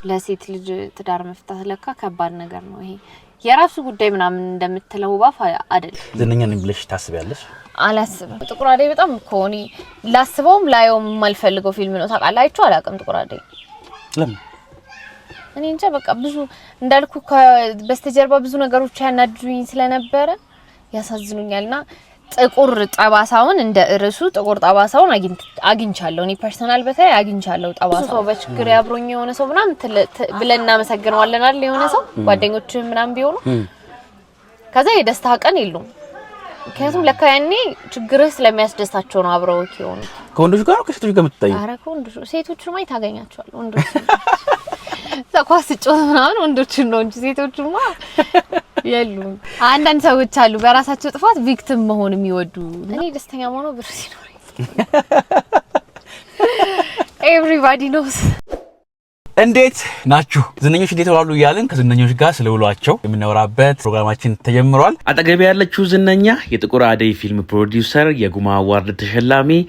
ለሴት ልጅ ትዳር መፍታት ለካ ከባድ ነገር ነው ይሄ የራሱ ጉዳይ ምናምን እንደምትለው ባፍ አይደል ዝነኛ ነኝ ብለሽ ታስቢያለሽ አላስብም ጥቁር አደይ በጣም ኮኒ ላስበውም ላየውም ማልፈልገው ፊልም ነው ታውቃላችሁ አላውቅም ጥቁር አደይ ለምን እኔ እንጃ በቃ ብዙ እንዳልኩ በስተጀርባ ብዙ ነገሮች ያናድዱኝ ስለነበረ ያሳዝኑኛልና ጥቁር ጠባሳውን እንደ እርሱ ጥቁር ጠባሳውን አግኝቻለሁ እኔ ፐርሰናል በተለይ አግኝቻለሁ ጠባሳው በችግር ያብሮኝ የሆነ ሰው ምናምን ብለና መሰግነዋለን አይደል የሆነ ሰው ጓደኞች ምናምን ቢሆኑ ከዛ የደስታ ቀን የሉም ምክንያቱም ለካ ያኔ ችግርህ ስለሚያስደስታቸው ነው አብረው ይሆኑ ከወንዶች ጋር ነው ከሴቶች ጋር የምትጣዩ አረ ከወንዶች ሴቶች ማይ ታገኛቸዋል ወንዶች ተኳስ ጮህ ምናምን ወንዶች ነው እንጂ ሴቶችማ የሉም አንዳንድ ሰዎች አሉ በራሳቸው ጥፋት ቪክቲም መሆን የሚወዱ እኔ ደስተኛ መሆኑ ብር ሲኖር everybody knows እንዴት ናችሁ ዝነኞች እንዴት ዋሉ ይያልን ከዝነኞች ጋር ስለውሏቸው የምናወራበት ፕሮግራማችን ተጀምሯል አጠገብ ያለችው ዝነኛ የጥቁር አደይ ፊልም ፕሮዲዩሰር የጉማ አዋርድ ተሸላሚ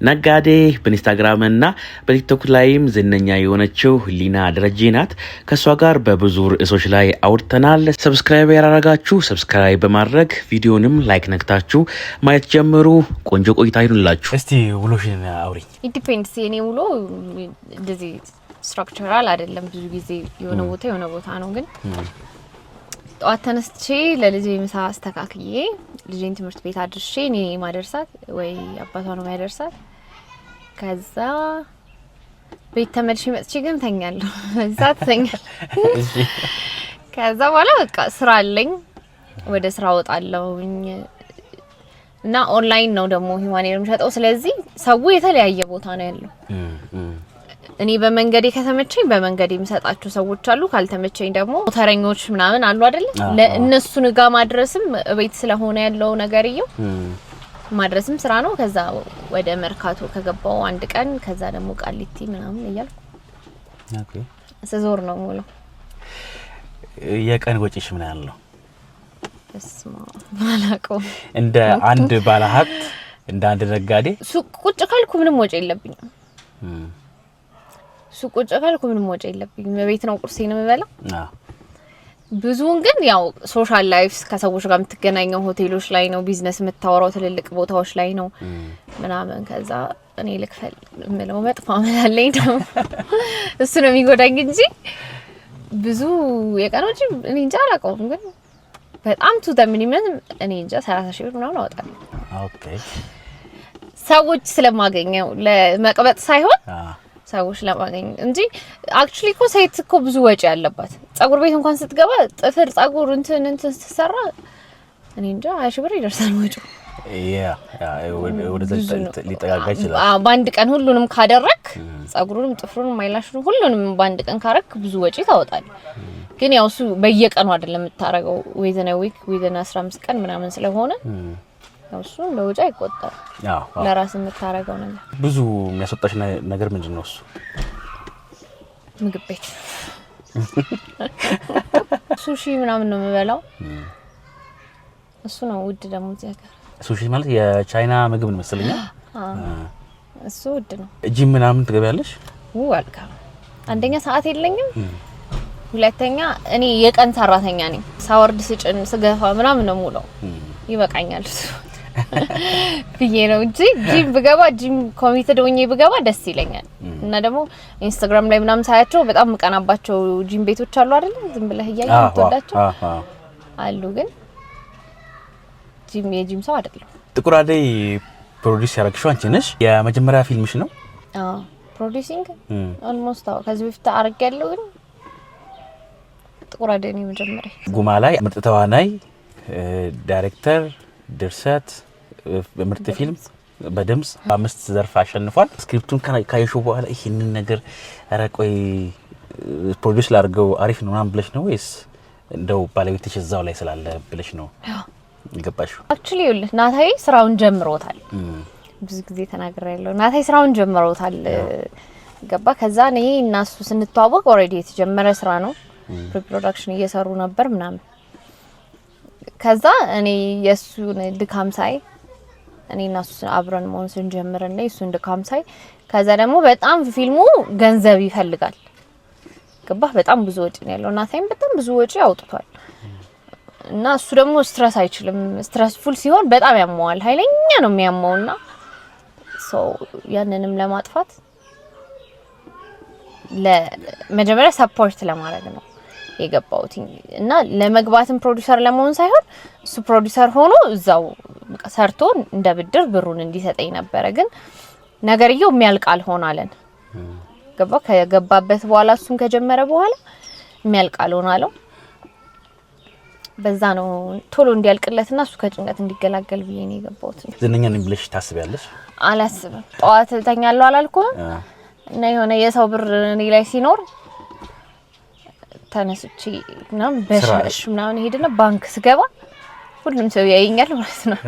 ነጋዴ በኢንስታግራም እና በቲክቶክ ላይም ዝነኛ የሆነችው ሊና ደረጀ ናት ከሷ ጋር በብዙ ርዕሶች ላይ አውርተናል ሰብስክራይብ ያደረጋችሁ ሰብስክራይብ በማድረግ ቪዲዮንም ላይክ ነክታችሁ ማየት ጀምሩ ቆንጆ ቆይታ ይሁንላችሁ እስቲ ውሎሽን አውሪ ኢንዲፔንደንስ የኔ ውሎ እንደዚህ ስትራክቸራል አይደለም ብዙ ጊዜ የሆነ ቦታ ነው ግን ጧት ተነስቼ ለልጄ ምሳ አስተካክዬ ልጄን ትምህርት ቤት አድርሼ እኔ ማደርሳት ወይ አባቷ ነው ማደርሳት ከዛ ቤት ተመልሼ መጥቼ ግን ተኛለሁ እዛት ተኛለሁ ከዛ በኋላ በቃ ስራ አለኝ ወደ ስራ ወጣለሁኝ እና ኦንላይን ነው ደግሞ ሂማኔር የምሸጠው ስለዚህ ሰው የተለያየ ቦታ ነው ያለው እኔ በመንገዴ ከተመቸኝ በመንገዴ የምሰጣቸው ሰዎች አሉ ካልተመቸኝ ደግሞ ሞተረኞች ምናምን አሉ አይደል ለእነሱን ጋር ማድረስም ቤት ስለሆነ ያለው ነገርየው ማድረስም ስራ ነው ከዛ ወደ መርካቶ ከገባው አንድ ቀን ከዛ ደግሞ ቃሊቲ ምናምን እያልኩ ኦኬ ሰዞር ነው ሙሉ የቀን ወጪሽ ምን ያህል ነው እስማ ባላቀው እንደ አንድ ባለሀብት እንደ አንድ ነጋዴ ሱቅ ቁጭ ካልኩ ምንም ወጪ የለብኝም ሱቅ ቁጭ ካልኩ ምንም ወጪ የለብኝም በቤት ነው ቁርሴን የምበላው ብዙውን ግን ያው ሶሻል ላይፍስ ከሰዎች ጋር የምትገናኘው ሆቴሎች ላይ ነው ቢዝነስ የምታወራው ትልልቅ ቦታዎች ላይ ነው ምናምን ከዛ እኔ ልክፈል ምለው መጥፋ ማለኝ ነው እሱ ነው የሚጎዳኝ እንጂ ብዙ የቀን ወጪ እኔ እንጃ አላውቀውም ግን በጣም ቱ ሚኒመም እኔ እንጃ 30 ሺህ ብር ምናምን አወጣለሁ ኦኬ ሰዎች ስለማገኘው ለመቅበጥ ሳይሆን ሰዎች ለማገኝ እንጂ አክቹሊ እኮ ሴት እኮ ብዙ ወጪ ያለባት ጸጉር ቤት እንኳን ስትገባ ጥፍር ጸጉር እንትን ስትሰራ እኔ እንጃ 20 ሺህ ብር ይደርሳል ወጪው ወደ ሊጠጋጋ ይችላል በአንድ ቀን ሁሉንም ካደረክ ጸጉሩንም ጥፍሩንም አይላሽሩ ሁሉንም በአንድ ቀን ካረክ ብዙ ወጪ ታወጣል ግን ያው እሱ በየቀኑ አይደለም የምታረገው within a week within 15 ቀን ምናምን ስለሆነ እሱ ለውጫ ይቆጣል ለራስ የምታረጋው ነገር ብዙ የሚያስወጣሽ ነገር ምንድነው እሱ ምግብ ቤት ሱሺ ምናምን ነው የምበላው እሱ ነው ውድ ደግሞ እዚህ ሀገር ሱሺ ማለት የቻይና ምግብ ነው መሰለኝ እሱ ውድ ነው ጂም ምናምን ትገበያለሽ ወልካ አንደኛ ሰዓት የለኝም ሁለተኛ እኔ የቀን ሰራተኛ ነኝ ሳወርድ ስጭን ስገፋ ምናምን ነው ሙሉ ይበቃኛል ብዬ ነው እንጂ ጂም ብገባ ጂም ኮሚትድ ሆኜ ብገባ ደስ ይለኛል እና ደግሞ ኢንስታግራም ላይ ምናምን ሳያቸው በጣም መቀናባቸው ጂም ቤቶች አሉ አይደል ዝም ብለህ ያያየው ተወዳቸው አሉ ግን የጂም ሰው አይደለም ጥቁር አደይ ፕሮዲዩስ ያረግሽው አንቺ ነሽ የመጀመሪያ ፊልምሽ ነው ፕሮዲዩሲንግ ኦልሞስት ከዚህ በፊት አርጋለሁ ግን ጥቁር አደይ ነው የመጀመሪያ ጉማ ላይ ምርጥ ተዋናይ ዳይሬክተር ድርሰት በምርጥ ፊልም በድምጽ 5 ዘርፍ አሸንፏል ስክሪፕቱን ካየሽው በኋላ ይሄንን ነገር አረቆይ ፕሮዲዩስ ላርገው አሪፍ ነው ምናምን ብለሽ ነው ወይስ እንደው ባለቤትሽ እዛው ላይ ስላለ ብለሽ ነው ይገባሽው አክቹሊ ናታይ ስራውን ጀምሮታል ብዙ ጊዜ ተናግሬያለሁ ናታይ ስራውን ጀምሮታል ገባ ከዛ እኔ እና እሱ ስንተዋወቅ ኦሬዲ የተጀመረ ስራ ነው ፕሪፕሮዳክሽን እየሰሩ ነበር ምናምን ከዛ እኔ የሱን ድካም ሳይ እኔና እሱ አብረን መሆን ስንጀምርና እሱን ድካም ሳይ ከዛ ደግሞ በጣም ፊልሙ ገንዘብ ይፈልጋል ገባህ በጣም ብዙ ወጪ ነው ያለው እናቴም በጣም ብዙ ወጪ አውጥቷል እና እሱ ደግሞ ስትረስ አይችልም ስትረስፉል ሲሆን በጣም ያመዋል ኃይለኛ ነው የሚያመውና ያንንም ለማጥፋት ለመጀመሪያ ሰፖርት ለማድረግ ነው የገባሁት እና ለመግባትም ፕሮዲዩሰር ለመሆን ሳይሆን እሱ ፕሮዲዩሰር ሆኖ እዛው ሰርቶ እንደ ብድር ብሩን እንዲሰጠኝ ነበር ግን ነገርየው የሚያልቃል ሆናለን ገባ ከገባበት በኋላ እሱን ከጀመረ በኋላ የሚያልቃል ሆናለው በዛ ነው ቶሎ እንዲያልቅለትና እሱ ከጭንቀት እንዲገላገል ብዬ ነው የገባሁት ዝነኛ ነኝ ብለሽ ታስቢያለሽ አላስብም ጧት ተኛለሁ አላልኩም እና የሆነ የሰው ብር እኔ ላይ ሲኖር ተነስቼ ምናምን በሻሽ ምናምን ሄድና ባንክ ስገባ ሁሉም ሰው ያየኛል ማለት ነው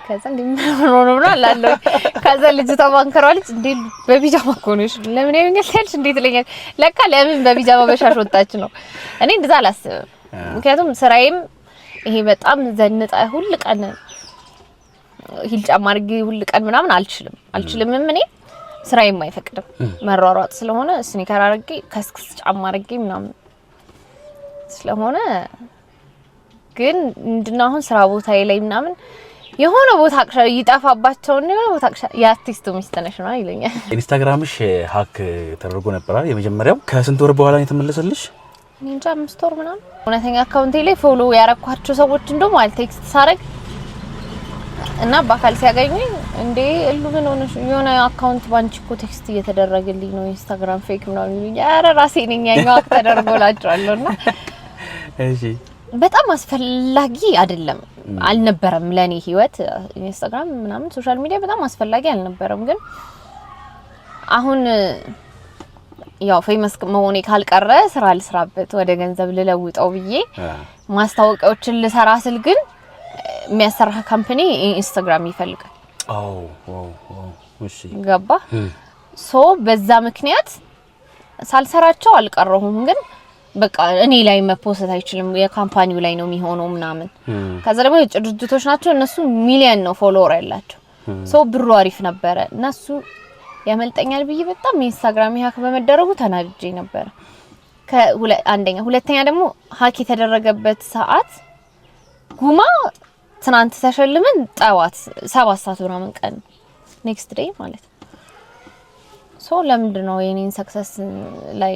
ከዛ እንደምን አላለሁ ከዛ ልጅቷ ባንከራለች እንዴ በቢጃማ ኮነሽ ለምን ያየኛልሽ እንዴት ለኛል ለካ ለምን በቢጃማ በሻሽ ወጣች ነው እኔ እንደዛ አላስብም ምክንያቱም ስራዬም ይሄ በጣም ዘንጣ ሁሉ ቀን ሂል ጫማ አድርጌ ሁሉ ቀን ምናምን አልችልም እኔ ስራዬም አይፈቅድም መሯሯጥ ስለሆነ ስኒከር አድርጌ ከስክስ ጫማ አድርጌ ምናምን ስለሆነ ግን እንድና አሁን ስራ ቦታዬ ላይ ምናምን የሆነ ቦታ አክሻ ይጣፋባቸው ነው የሆነ ቦታ አክሻ ያርቲስቱ ሚስተነሽ ነው ይለኛል ኢንስታግራምሽ ሃክ ተደርጎ ነበር የመጀመሪያው ከስንት ወር በኋላ ነው የተመለሰልሽ እንጃ 5 ወር ምናምን እውነተኛ አካውንቴ ላይ ፎሎ ያረኳቸው ሰዎች እንደው ማለት ቴክስት ሳረግ እና በአካል ሲያገኙኝ እንዴ እሉ ምን ሆነሽ የሆነ አካውንት ባንቺ እኮ ቴክስት እየተደረገልኝ ነው ኢንስታግራም ፌክ ምናምን ይሉኝ ኧረ ራሴ ነኝ ያኛው አክ ተደርጎላችኋልና እሺ በጣም አስፈላጊ አይደለም አልነበረም ለኔ ህይወት ኢንስታግራም ምናምን ሶሻል ሚዲያ በጣም አስፈላጊ አልነበረም ግን አሁን ያው ፌመስ መሆኔ ካልቀረ ስራ ልስራበት ወደ ገንዘብ ልለውጠው ብዬ ማስታወቂያዎችን ልሰራ ስል ግን የሚያሰራ ካምፓኒ ኢንስታግራም ይፈልጋል እሺ ገባ ሶ በዛ ምክንያት ሳልሰራቸው አልቀረሁም ግን በቃ እኔ ላይ መፖስት አይችልም የካምፓኒው ላይ ነው የሚሆነው ምናምን ከዛ ደግሞ ድርጅቶች ናቸው እነሱ ሚሊየን ነው ፎሎወር ያላቸው ሶ ብሩ አሪፍ ነበር እነሱ ያመልጠኛል ብዬ በጣም ኢንስታግራም ሃክ በመደረጉ ተናድጄ ነበር አንደኛ ሁለተኛ ደግሞ ሃክ የተደረገበት ሰዓት ጉማ ትናንት ተሸልመን ጣዋት 7 ሰዓት ምናምን ቀን ኔክስት ዴይ ማለት ሶ ለምንድን ነው የኔን ሰክሰስ ላይ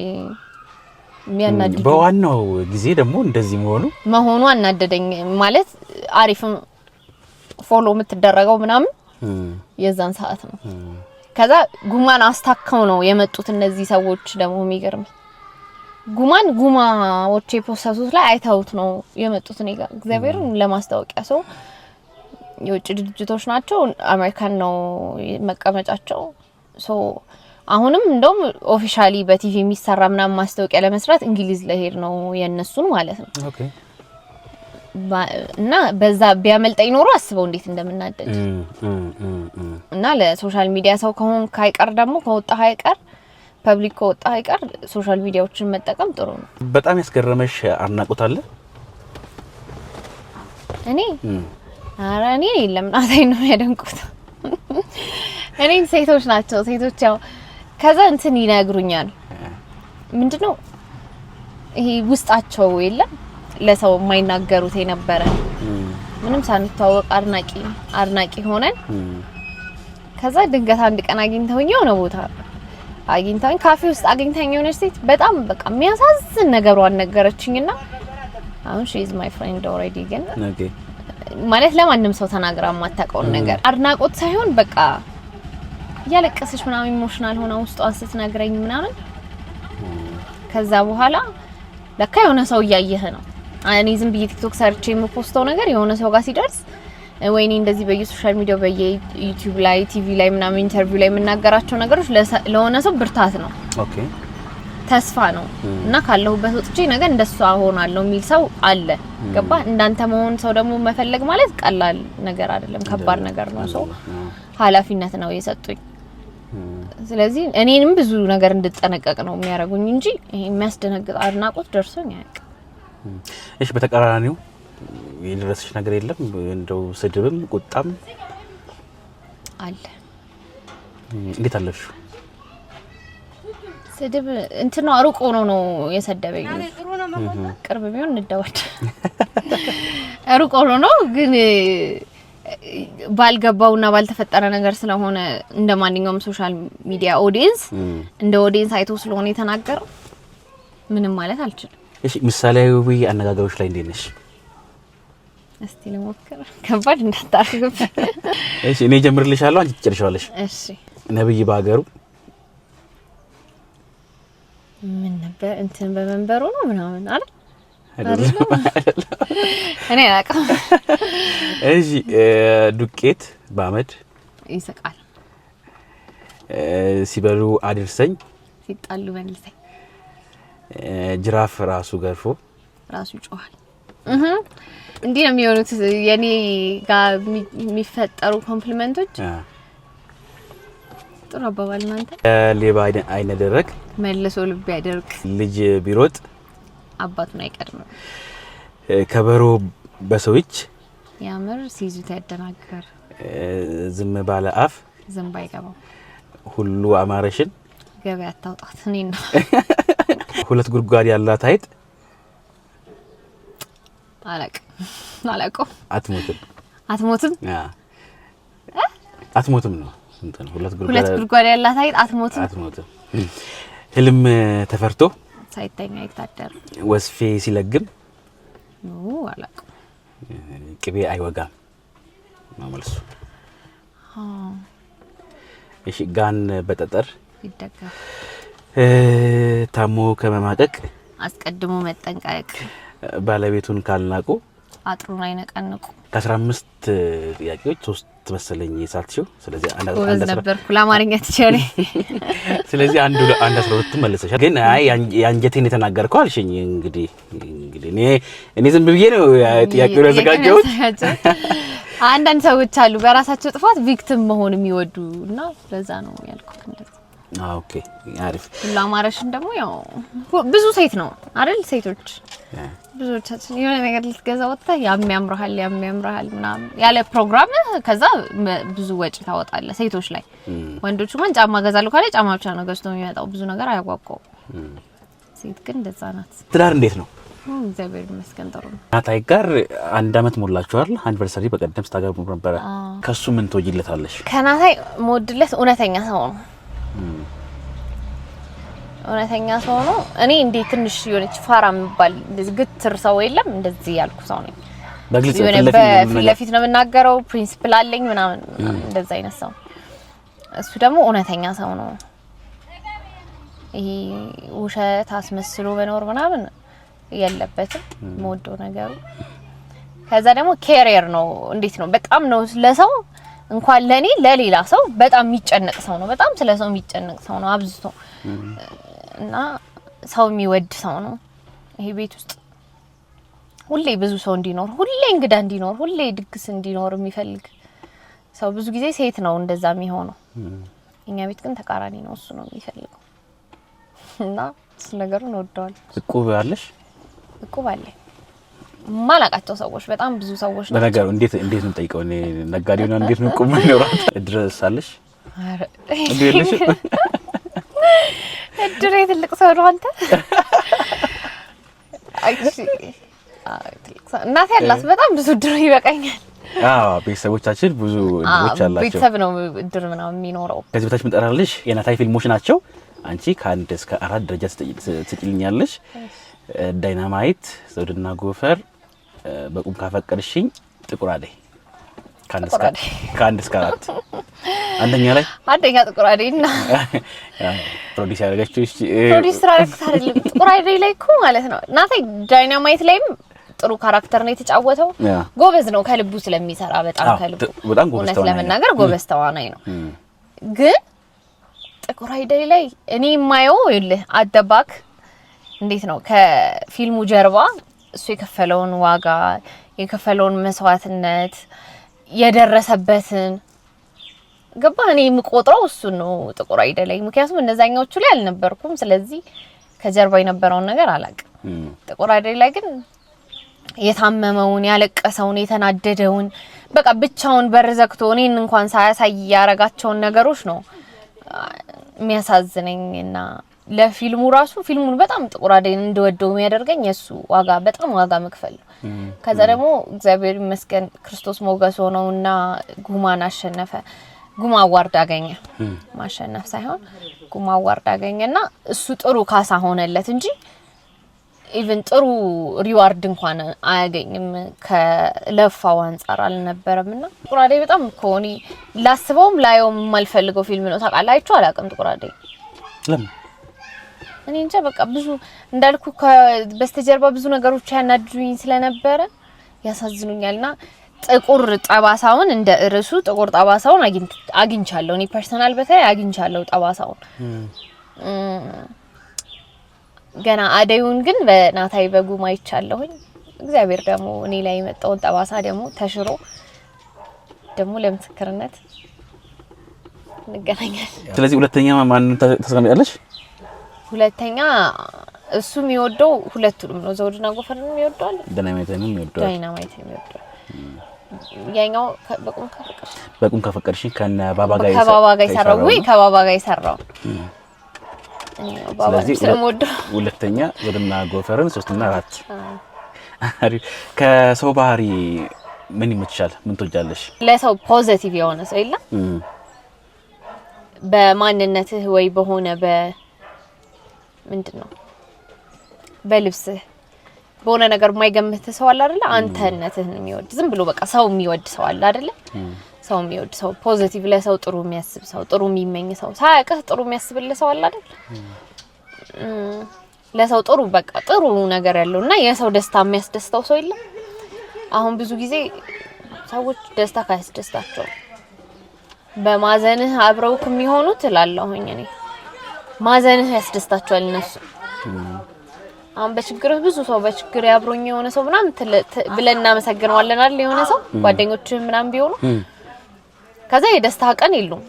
የሚያናድድ በዋናው ጊዜ ደግሞ እንደዚህ መሆኑ አናደደኝ ማለት አሪፍም ፎሎ የምትደረገው ምናምን የዛን ሰዓት ነው ከዛ ጉማን አስታከው ነው የመጡት እነዚህ ሰዎች ደግሞ የሚገርም ጉማዎች ፖስቱት ላይ አይታውት ነው የመጡት እኔ ጋር እግዚአብሔርን ለማስታወቂያ ሰው የውጭ ድርጅቶች ናቸው አሜሪካን ነው መቀመጫቸው ሶ አሁንም እንደውም ኦፊሻሊ በቲቪ የሚሰራ ምናምን ማስታወቂያ ለመስራት እንግሊዝ ለሄድ ነው የነሱን ማለት ነው ኦኬ እና በዛ ቢያመልጠኝ ኖሮ አስበው እንዴት እንደምናደድ እና ለሶሻል ሚዲያ ሰው ከሆን ካይቀር ደግሞ ከወጣ ሃይቀር ፐብሊክ ከወጣ ሃይቀር ሶሻል ሚዲያዎችን መጠቀም ጥሩ ነው በጣም ያስገረመሽ አድናቆት አለ እኔ አራኔ የለም ናታይ ነው ያደንቁት እኔ ሴቶች ናቸው ሴቶች ያው ከዛ እንትን ይነግሩኛል ምንድነው ይሄ ውስጣቸው የለም ለሰው የማይናገሩት የነበረ ምንም ሳንተዋወቅ አድናቂ ሆነን ከዛ ድንገት አንድ ቀን አግኝተውኝ የሆነ ቦታ አግኝተውኝ ካፌ ውስጥ አግኝተውኝ የሆነች ሴት በጣም በቃ የሚያሳዝን ነገሯን ነገረችኝና አሁን she is my friend already ግን ኦኬ ማለት ለማንም ሰው ተናግራ ማታውቀው ነገር አድናቆት ሳይሆን በቃ ያለቀሰች ምናምን ኢሞሽናል ሆና ውስጧን ስትነግረኝ ምናምን ከዛ በኋላ ለካ የሆነ ሰው ያየህ ነው እኔ ዝም ብዬ ቲክቶክ ሰርች የምፖስተው ነገር የሆነ ሰው ጋር ሲደርስ ወይኔ እንደዚህ በየሶሻል ሚዲያው በየዩቲዩብ ላይ ቲቪ ላይ ምናምን ኢንተርቪው ላይ የምናገራቸው ነገሮች ለሆነ ሰው ብርታት ነው ኦኬ ተስፋ ነው እና ካለሁበት ወጥቼ ነገር እንደሷ ሆናለሁ የሚል ሰው አለ ገባ እንዳንተ መሆን ሰው ደግሞ መፈለግ ማለት ቀላል ነገር አይደለም ከባድ ነገር ነው ሰው ኃላፊነት ነው የሰጡኝ ስለዚህ እኔንም ብዙ ነገር እንድጠነቀቅ ነው የሚያረጉኝ እንጂ ይሄ የሚያስደነግጥ አድናቆት ደርሶኝ አያውቅም እሺ በተቃራኒው የደረሰሽ ነገር የለም እንደው ስድብም ቁጣም አለ እንዴት አለፍሽ ስድብ እንትን ነው ሩቅ ሆኖ ነው የሰደበኝ ቅርብ ቢሆን እንደዋድ ሩቅ ሆኖ ነው ግን ባልገባውና ባልተፈጠረ ነገር ስለሆነ እንደማንኛውም ሶሻል ሚዲያ ኦዲየንስ እንደ ኦዲየንስ አይቶ ስለሆነ የተናገረው ምንም ማለት አልችልም እሺ ምሳሌያዊ አነጋገሮች ላይ እንዴት ነሽ እስቲ ለሞከረ ከባድ እንዳታርግብ እሺ እኔ ጀምርልሻለሁ አንቺ ትጨርሻለሽ እሺ ነብይ ባገሩ ምን ነበር እንትን በመንበሩ ነው ምናምን አይደል እኔ አላውቅም እሺ ዱቄት ባመድ ይስቃል ሲበሉ አድርሰኝ ሲጣሉ መልሰኝ ጅራፍ ራሱ ገርፎ ራሱ ይጮሃል እንዴ ነው የሚሆኑት የኔ ጋር የሚፈጠሩ ኮምፕሊመንቶች ጥሩ አባባል እናንተ ሌባ አይነ ደረቅ መልሶ ልብ ያደርቅ ልጅ ቢሮጥ አባቱን አይቀድም ከበሮ በሰዎች ያምር ሲይዙት ያደናገር ዝም ባለ አፍ ዝም ባይገባው ሁሉ አማረሽን ገበያ አታውጣት እኔና ሁለት ጉድጓድ ያላት አይጥ አላውቅም አትሞትም አትሞትም ነው እንትን ሁለት ጉድጓድ ያላት አይጥ አትሞትም ህልም ተፈርቶ ሳይተኛ ይታደር ወስፌ ሲለግም ነው አላውቅም ቅቤ አይወጋም ነው መልሱ እሺ ጋን በጠጠር ይደጋፍ ታሞ ከመማቀቅ አስቀድሞ መጠንቀቅ ባለቤቱን ካልናቁ አጥሩን አይነቀንቁ ከ15 ጥያቄዎች 3 መሰለኝ የሳልሽው ስለዚህ አንድ ነበርኩ ለአማርኛ ትችያለሽ ስለዚህ አንድ 12 መልሰሻል ግን አይ ያንጀቴን የተናገርከው አልሽኝ እንግዲህ እኔ ዝም ብዬ ነው ጥያቄውን ያዘጋጀሁት አንዳንድ ሰዎች አሉ በራሳቸው ጥፋት ቪክቲም መሆን የሚወዱና ለዛ ነው ያልኩት እንደዛ ኦኬ አሪፍ ለአማራሽን ደግሞ ያው ብዙ ሴት ነው አይደል ሴቶች ብዙዎቻችን የሆነ ነገር ልትገዛ ወጣ ያሚያምራል ምናምን ያለ ፕሮግራም ከዛ ብዙ ወጪ ታወጣለህ ሴቶች ላይ ወንዶች እንኳን ጫማ ገዛሉ ካለ ጫማ ብቻ ነው ገዝቶ የሚመጣው ብዙ ነገር አያጓጓው ሴት ግን እንደዛ ናት ትዳር እንዴት ነው እግዚአብሔር ይመስገን ጥሩ ነው ናታይ ጋር አንድ አመት ሞላችኋል አንቨርሰሪ በቀደም ስታገቡ ነበር ከሱ ምን ትወጂለታለሽ ከናታይ ሞድለት እውነተኛ ሰው ነው እውነተኛ ሰው ነው እኔ እንዴ ትንሽ የሆነች ፋራ የሚባል ግትር ሰው የለም እንደዚህ ያልኩ ሰው ነኝ በግልጽ ለፊት ነው የምናገረው ፕሪንሲፕል አለኝ ምናምን እንደዛ አይነት ሰው እሱ ደግሞ እውነተኛ ሰው ነው ይሄ ውሸት አስመስሎ በኖር ምናምን የለበትም ሞዶ ነገሩ ከዛ ደግሞ ኬሪየር ነው እንዴት ነው በጣም ነው ለሰው እንኳን ለኔ ለሌላ ሰው በጣም የሚጨነቅ ሰው ነው በጣም ስለሰው የሚጨነቅ ሰው ነው አብዝቶ እና ሰው የሚወድ ሰው ነው ይሄ ቤት ውስጥ ሁሌ ብዙ ሰው እንዲኖር ሁሌ እንግዳ እንዲኖር ሁሌ ድግስ እንዲኖር የሚፈልግ ሰው ብዙ ጊዜ ሴት ነው እንደዛ የሚሆነው እኛ ቤት ግን ተቃራኒ ነው እሱ ነው የሚፈልገው እና እሱ ነገሩን ወደዋል እቁብ አለሽ እቁብ አለ ማላቃቸው ሰዎች በጣም ብዙ ሰዎች ነው በነገሩ እንዴት ነው ጠይቀው እኔ ነጋዴው ነው እንዴት ነው እቁብ ነው ድረስ አለሽ እንዴልሽ እድሬ ትልቅ ሰው ነው አንተ አይሽ እናቴ ያላት በጣም ብዙ እድር ይበቃኛል ቤተሰቦቻችን ብዙ እድሮች አላቸው ቤተሰብ ነው እድር ምናምን የሚኖረው ከዚህ በታች ምንጠራልሽ የናታይ ፊልሞች ናቸው አንቺ ከአንድ እስከ 4 ደረጃ ትጥልኛለሽ ዳይናማይት ዘውድና ጎፈር በቁም ካፈቀርሽኝ ጥቁር አደይ ከአንድ እስከ 4 አንደኛ ጥቁር አደይና ፕሮዲዩስ ያደረገችው ፕሮዲዩስ አይደለም ጥቁር አደይ ላይ እኮ ማለት ነው ናታይ ዳይናማይት ላይም ጥሩ ካራክተር ነው የተጫወተው ጎበዝ ነው ከልቡ ስለሚሰራ በጣም ጎበዝ ነው ለመናገር ጎበዝ ተዋናይ ነው ግን ጥቁር አደይ ላይ እኔ የማየው ይልህ አደባክ እንዴት ነው ከፊልሙ ጀርባ እሱ የከፈለውን ዋጋ የከፈለውን መስዋዕትነት የደረሰበትን ገባ እኔ የምቆጥረው እሱ ነው ጥቁር አደይ ላይ ምክንያቱም እነዛኛዎቹ ላይ አልነበርኩም ስለዚህ ከጀርባ የነበረውን ነገር አላውቅም ጥቁር አደይ ላይ ግን የታመመውን ያለቀሰውን የተናደደውን በቃ ብቻውን በርዘክቶ እኔን እንኳን ሳያሳይ ያረጋቸውን ነገሮች ነው የሚያሳዝነኝና ለፊልሙ ራሱ ፊልሙን በጣም ጥቁር አደይን እንደወደው የሚያደርገኝ የሱ ዋጋ በጣም ዋጋ መክፈል ነው። ከዛ ደግሞ እግዚአብሔር ይመስገን ክርስቶስ ሞገስ ሆነውና ጉማን አሸነፈ። ጉማ አዋርድ አገኘ። ማሸነፍ ሳይሆን ጉማ አዋርድ አገኘና እሱ ጥሩ ካሳ ሆነለት እንጂ ኢቭን ጥሩ ሪዋርድ እንኳን አያገኝም ከለፋው አንፃር አልነበረምና ጥቁር አደይ በጣም ኮኒ ላስበውም ላየውም የማልፈልገው ፊልም ነው። ታውቃላችሁ አላውቅም ጥቁር አደይ ለምን እኔ እንጃ በቃ ብዙ እንዳልኩ በስተጀርባ ብዙ ነገሮች ያናድዱኝ ስለነበረ ያሳዝኑኛልና ጥቁር ጠባሳውን እንደ ርዕሱ ጥቁር ጠባሳውን አግኝቻለሁ። እኔ ፐርሰናል በተለይ አግኝቻለሁ ጠባሳውን። ገና አደዩን ግን በናታይ በጉማ ይቻለሁኝ። እግዚአብሔር ደግሞ እኔ ላይ የመጣውን ጠባሳ ደግሞ ተሽሮ ደግሞ ለምስክርነት እንገናኛለን። ስለዚህ ሁለተኛ ማን ተስቀምጫለሽ? ሁለተኛ እሱ የሚወደው ሁለቱንም ነው። ዘውድና ጎፈርን ይወደዋል፣ ዳይናማይትንም ይወደዋል። ዳይናማይትንም ይወደዋል። ያኛው በቁም ከፈቀድሽ ከነ ባባ ጋር ይሰራው ወይ ከባባ ጋር ይሰራው ስለዚህ ሁለተኛ ዘውድና ጎፈርን፣ ሶስተኛ አራት። ከሰው ባህሪ ምን ይመችሻል? ምን ትወጃለሽ? ለሰው ፖዚቲቭ የሆነ ሰው የለም በማንነትህ ወይ በሆነ ምንድነው በልብስህ በሆነ ነገር የማይገምት ሰው አለ አይደል? አንተነትህን የሚወድ ዝም ብሎ በቃ ሰው የሚወድ ሰው አለ አይደል? ሰው የሚወድ ሰው ፖዚቲቭ ለሰው ጥሩ የሚያስብ ሰው ጥሩ የሚመኝ ሰው ሳያውቅህ ጥሩ የሚያስብልህ ሰው አለ አይደል? ለሰው ጥሩ በቃ ጥሩ ነገር ያለውና የሰው ደስታ የሚያስደስተው ሰው የለም። አሁን ብዙ ጊዜ ሰዎች ደስታ ካያስደስታቸው በማዘንህ አብረውክ የሚሆኑት እላለሁኝ እኔ ማዘንህ ያስደስታቸዋል እነሱ። አሁን በችግርህ ብዙ ሰው በችግር ያብሮኝ የሆነ ሰው ምናምን ብለን እናመሰግነዋለን አይደል? የሆነ ሰው ጓደኞችህ ምናምን ቢሆኑ ከዛ የደስታ ቀን የሉም።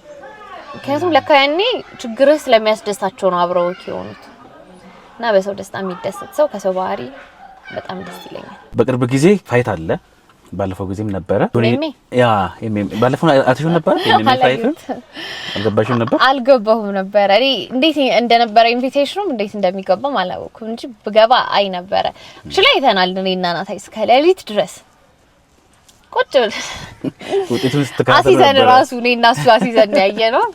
ምክንያቱም ለካ ያኔ ችግርህ ስለሚያስደስታቸው ነው አብረውክ የሆኑት። እና በሰው ደስታ የሚደሰት ሰው ከሰው ባህሪ በጣም ደስ ይለኛል። በቅርብ ጊዜ ፋይት አለ። ባለፈው ጊዜም ነበረ ያ ባለፈው አትሹ ነበር ፋይት አልገባሽም ነበር? አልገባሁም ነበር። እኔ እንዴት እንደነበረ ኢንቪቴሽኑም እንዴት እንደሚገባም አላወኩም እንጂ ብገባ አይ ነበር። እሺ ላይ ተናል እኔና ናታይ እስከ ሌሊት ድረስ ቁጭ ብለን ውጤቱን ስትከታተል አሲዘን ራሱ እኔና እሱ አሲዘን ያየነው።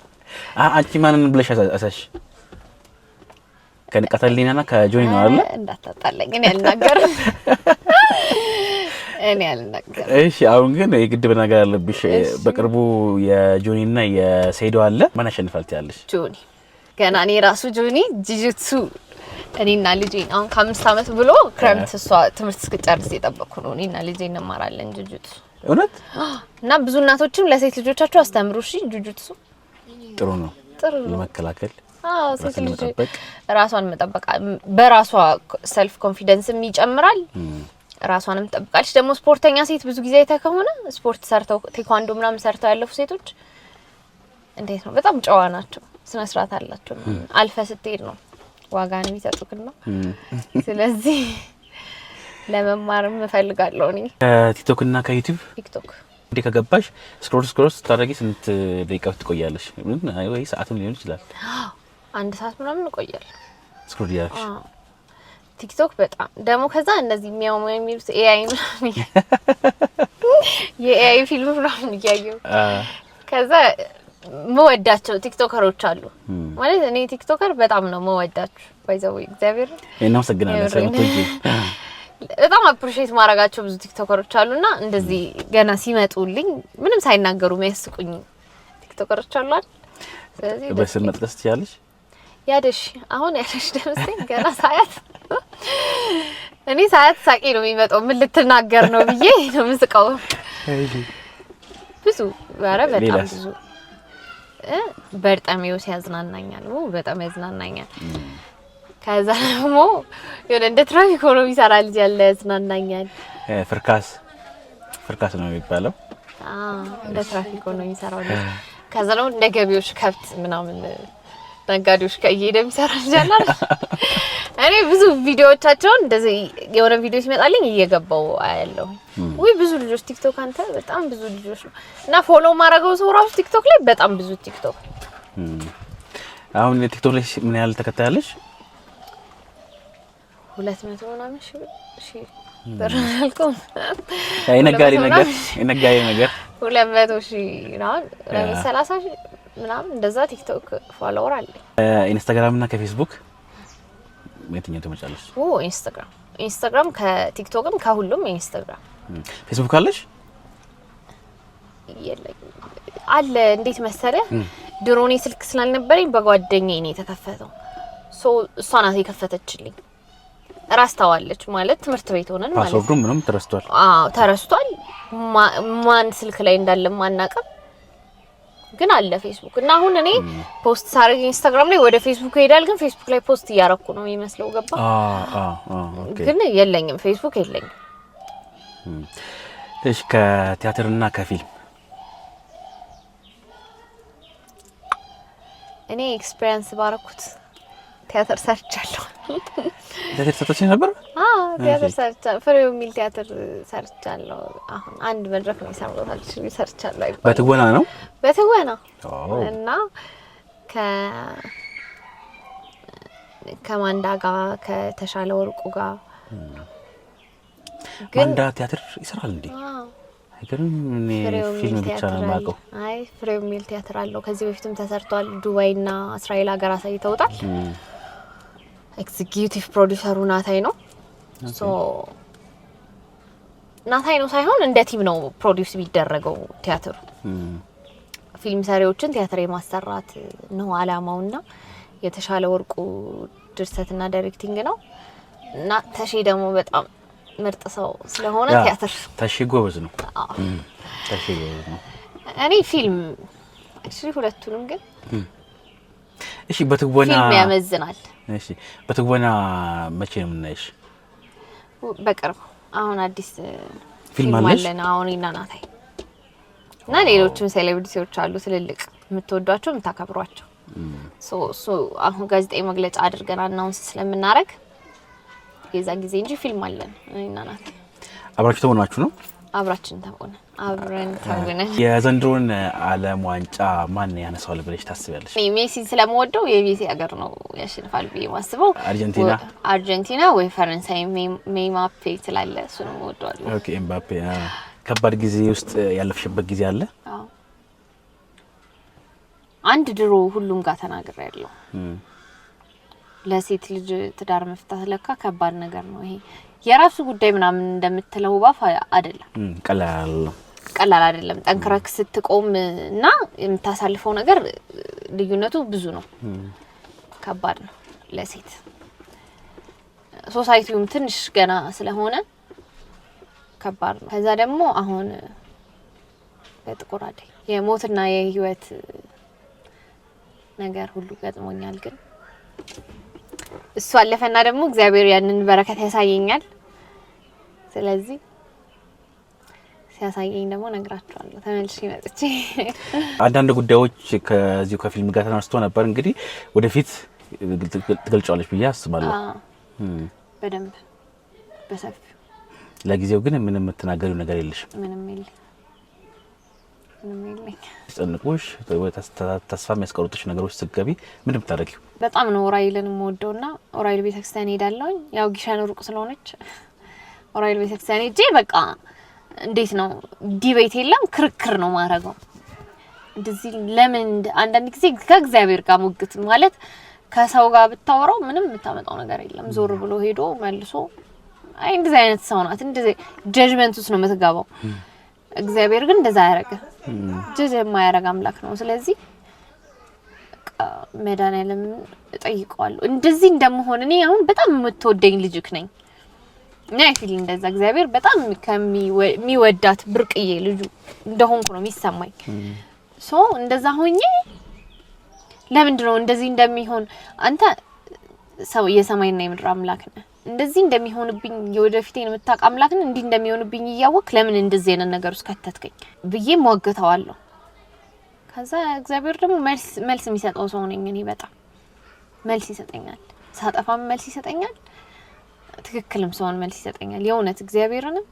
አንቺ ማንን ብለሽ አሳሽ? ከንቀተሊናና ከጆኒ ነው አይደል? እንዳታጣለኝ እኔ አልናገርም። እኔ አልናገርም። እሺ አሁን ግን የግድብ ነገር አለብሽ። በቅርቡ የጆኒና የሴዶ አለ። ማን ያሸንፋል ትያለሽ? ጆኒ ገና እኔ ራሱ ጆኒ ጂጂትሱ እኔና ልጄ አሁን ከ5 አመት ብሎ ክረምት እሷ ትምህርት እስክጨርስ እየጠበቅኩ ነው። እኔና ልጄ እንማራለን ጂጂትሱ። እውነት? እና ብዙ እናቶችም ለሴት ልጆቻቸው አስተምሩ። እሺ ጂጂትሱ ጥሩ ነው ለመከላከል። ሴት ልጅ ራሷን መጠበቅ በራሷ ሰልፍ ኮንፊደንስም ይጨምራል። ራሷንም ተጠብቃለች። ደግሞ ስፖርተኛ ሴት ብዙ ጊዜ አይተከሆነ ስፖርት ሰርተው ቴኳንዶ ምናምን ሰርተው ያለፉ ሴቶች እንዴት ነው በጣም ጨዋ ናቸው፣ ስነ ስርዓት አላቸው። አልፈ ስትሄድ ነው ዋጋን የሚሰጡክና ስለዚህ ለመማርም እፈልጋለሁ እኔ ቲክቶክ እና ከዩቲዩብ ቲክቶክ እንዴ ከገባሽ ስክሮል ስታደርጊ ስንት ደቂቃ ትቆያለሽ? ወይ ሰዓትም ሊሆን ይችላል። 1 ሰዓት ምናምን እቆያለሁ ስክሮል ያልሽ ቲክቶክ በጣም ደግሞ ከዛ እነዚህ የሚሉት ኤአይ ነው የኤአይ ፊልም ምናምን እያየሁ ከዛ መወዳቸው ቲክቶከሮች አሉ ማለት እኔ ቲክቶከር በጣም ነው መወዳቸው ባይዘው እግዚአብሔር እናመሰግናለን ስለምትወጂ በጣም አፕሪሺየት ማድረጋቸው ብዙ ቲክቶከሮች አሉና እንደዚህ ገና ሲመጡልኝ ምንም ሳይናገሩ የሚያስቁኝ ቲክቶከሮች አሉ አይደል? ስለዚህ በስም መጥቀስ ትችያለሽ? ያደሽ አሁን ያደሽ ደምሴ ገና ሳያት እኔ ሳያት ሳቂ ነው የሚመጣው። ምን ልትናገር ነው ብዬ ነው ምስቀው። ብዙ ኧረ በጣም ብዙ በጣም ያዝናናኛል። በጣም ያዝናናኛል። ከዛ ደግሞ የሆነ እንደ ትራፊክ ሆኖ የሚሰራ ልጅ ያለ ያዝናናኛል። ፍርካስ ነው የሚባለው። እንደ ትራፊክ ሆኖ የሚሰራው ልጅ። ከዛ ደግሞ እንደ ገቢዎች ከብት ምናምን ነጋዴዎች ከእየሄደ የሚሰራ ልጅ አለ። እኔ ብዙ ቪዲዮዎቻቸውን እንደዚህ የሆነ ቪዲዮ ሲመጣልኝ እየገባው አያለሁ። ወይ ብዙ ልጆች ቲክቶክ አንተ በጣም ብዙ ልጆች ነው እና ፎሎ ማድረገው ሰው ራሱ ቲክቶክ ላይ በጣም ብዙ ቲክቶክ አሁን ቲክቶክ ላይ ምን ያህል ተከታያለሽ? 200 ምናምን ሺህ ብር አልኩም። የነጋዴ ነገር 200 ሺህ ነው 30 ሺህ ምናምን እንደዛ ቲክቶክ ፎሎወር አለ። ኢንስታግራም እና ከፌስቡክ የትኛው ትመጫለሽ? ኢንስታግራም ከቲክቶክም ከሁሉም ኢንስታግራም። ፌስቡክ አለሽ? የለኝም። አለ እንዴት መሰለህ ድሮኔ ስልክ ስላልነበረኝ በጓደኛዬ ነው የተከፈተው። እሷ ናት የከፈተችልኝ። ራስታዋለች ማለት ትምህርት ቤት ሆነን ማለት ፓስወርዱ ምንም ተረስቷል። ተረስቷል። ማን ስልክ ላይ እንዳለ ማናቀም ግን አለ ፌስቡክ። እና አሁን እኔ ፖስት ሳርግ ኢንስታግራም ላይ ወደ ፌስቡክ ሄዳል፣ ግን ፌስቡክ ላይ ፖስት እያረኩ ነው የሚመስለው። ገባ? ግን የለኝም ፌስቡክ የለኝም። እሺ ከቲያትርና ከፊልም እኔ ኤክስፒሪየንስ ባረኩት ቲያትር ሰርቻለሁ። ቲያትር ሰርተሽ ነበር? ቲያትር ሰርቻለሁ። ፍሬው የሚል ቲያትር ሰርቻለሁ። አሁን አንድ መድረክ ነው የሰራሁት። ሰርቻለሁ አይባልም። በትወና ነው? በትወና እና ከማንዳ ጋር ከተሻለ ወርቁ ጋር ግን ማንዳ ቲያትር ይሰራል እንዴ? አይገርም። እኔ ፊልም ብቻ ነው የማውቀው። አይ ፍሬው የሚል ቲያትር አለው። ከዚህ በፊትም ተሰርቷል። ዱባይና እስራኤል ሀገር አሳይተውታል። ኤግዚኪዩቲቭ ፕሮዲዩሰሩ ናታይ ነው። ናታይ ነው ሳይሆን እንደ ቲም ነው ፕሮዲዩስ የሚደረገው ቲያትሩ። ፊልም ሰሪዎችን ቲያትር የማሰራት ነው አላማውና የተሻለ ወርቁ ድርሰትና ዳይሬክቲንግ ነው እና ተሼ ደግሞ በጣም ምርጥ ሰው ስለሆነ ቲያትር ተሼ ጎበዝ ነው። ተሼ ጎበዝ ነው። እኔ ፊልም actually ሁለቱንም ግን እሺ በትወና ፊልም ያመዝናል። እሺ በትወና መቼ ነው የምናይሽ? በቅርብ አሁን አዲስ ፊልም አለሽ? አሁን እናናታይ እና ሌሎችም ሴሌብሪቲዎች አሉ ትልልቅ የምትወዷቸው የምታከብሯቸው። ሶ አሁን ጋዜጣዊ መግለጫ አድርገን አናውንስ ስለምናረግ የዛ ጊዜ እንጂ ፊልም አለን እናናታይ። አብራችሁ ተወናችሁ ነው? አብረን ተወነ። የዘንድሮን ዓለም ዋንጫ ማን ያነሳዋል ብለሽ ታስቢያለሽ? ሜሲ ስለምወደው የሜሲ ሀገር ነው ያሸንፋል ብዬ ማስበው። አርጀንቲና ወይ ፈረንሳይ ሜማፔ ስላለ እሱ ነው ወደዋለሁ። ኦኬ ኤምባፔ። ከባድ ጊዜ ውስጥ ያለፍሽበት ጊዜ አለ? አዎ አንድ ድሮ ሁሉም ጋር ተናግሬያለሁ። ለሴት ልጅ ትዳር መፍታት ለካ ከባድ ነገር ነው። ይሄ የራሱ ጉዳይ ምናምን እንደምትለው ባፍ አይደለም። ቀላል አይደለም። ጠንክረክ ስትቆም እና የምታሳልፈው ነገር ልዩነቱ ብዙ ነው። ከባድ ነው ለሴት። ሶሳይቲውም ትንሽ ገና ስለሆነ ከባድ ነው። ከዛ ደግሞ አሁን በጥቁር አደይ የሞትና የህይወት ነገር ሁሉ ገጥሞኛል። ግን እሱ አለፈና ደግሞ እግዚአብሔር ያንን በረከት ያሳየኛል። ስለዚህ ሲያሳየኝ ደግሞ ነግራችኋለሁ ተመልሼ መጥቼ። አንዳንድ ጉዳዮች ከዚሁ ከፊልም ጋር ተነስቶ ነበር። እንግዲህ ወደፊት ትገልጫለሽ ብዬ አስባለሁ። በደንብ በሰፊው። ለጊዜው ግን ምንም የምትናገሪው ነገር የለሽም? ምንም የለኝ። ጸንቆሽ ተስፋ የሚያስቆርጡሽ ነገሮች ስትገቢ ምን ብታደርጊው? በጣም ነው ኦራይልን የምወደውና ኦራይል ቤተክርስቲያን ሄዳለሁኝ። ያው ጊሻን ሩቅ ስለሆነች ኦራይል ቤተክርስቲያን ሄጄ በቃ እንዴት ነው ዲቤት የለም ክርክር ነው ማረጋው። እንደዚህ ለምን አንዳንድ ጊዜ ከእግዚአብሔር ጋር ሙግት ማለት ከሰው ጋር ብታወራው ምንም የምታመጣው ነገር የለም። ዞር ብሎ ሄዶ መልሶ አይ እንደዚህ አይነት ሰው ናት እንደዚህ ጀጅመንት ውስጥ ነው የምትገባው። እግዚአብሔር ግን እንደዛ ያረጋ ጀጅ የማያረጋ አምላክ ነው። ስለዚህ መድኃኒዓለም እጠይቀዋለሁ እንደዚህ እንደምሆን። እኔ አሁን በጣም የምትወደኝ ልጅክ ነኝ እና አይፊል እንደዛ እግዚአብሔር በጣም ከሚወዳት ብርቅዬ ልጁ እንደሆንኩ ነው የሚሰማኝ። ሶ እንደዛ ሆኜ ለምንድን ነው እንደዚህ እንደሚሆን አንተ ሰው የሰማይና የምድር አምላክ ነህ። እንደዚህ እንደሚሆንብኝ የወደፊቴን የምታውቅ አምላክ ነህ። እንዲህ እንደሚሆንብኝ እያወቅ ለምን እንደዚህ አይነት ነገር ውስጥ ከተትከኝ ብዬ ሟገታዋለሁ። ከዛ እግዚአብሔር ደግሞ መልስ የሚሰጠው ሰው ነኝ እኔ። በጣም መልስ ይሰጠኛል። ሳጠፋም መልስ ይሰጠኛል። ትክክልም ሰውን መልስ ይሰጠኛል። የእውነት እግዚአብሔርንም